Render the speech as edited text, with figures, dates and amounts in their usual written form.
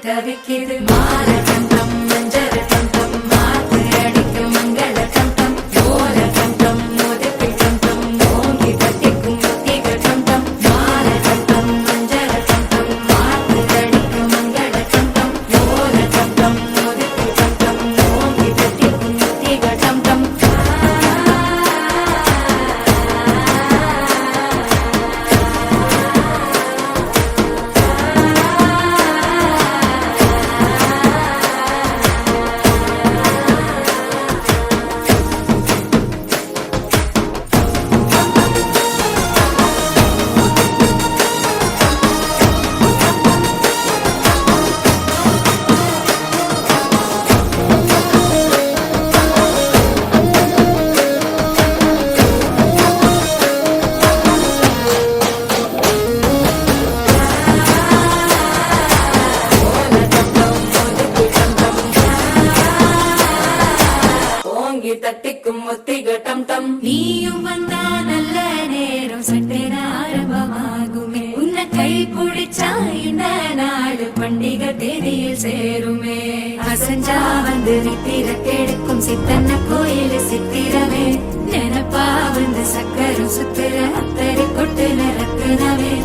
தவிக்கிது மால கண்டம் மஞ்சள் கண்டம் மாத்து அடிக்கும் மங்கள கண்டம் ஓல கண்டம் மோதப்பி கண்டம் ஓங்கி தட்டிக்கும் முத்திக கண்டம் மால கண்டம் மஞ்சள் கண்டம் மாத்து அடிக்கும் மங்கள கண்டம் ஓல கண்டம் மோதப்பி கண்டம் ஓங்கி தட்டிக்கும் முத்திக கண்டம் தட்டிக்கும் முத்திக டம் டம் நீயும் வந்தா நல்ல நேரம் சட்டென ஆரம்பமாகுமே உன்னை கை பிடிச்சா இந்த நாடு பண்டிகை தேதியில் சேருமே அசஞ்சா வந்து நித்திர கெடுக்கும் சித்தன்ன கோயில் சித்திரமே நினப்பா வந்து சக்கரம் சுத்துற அத்தரி கொட்டுல ரத்தினமே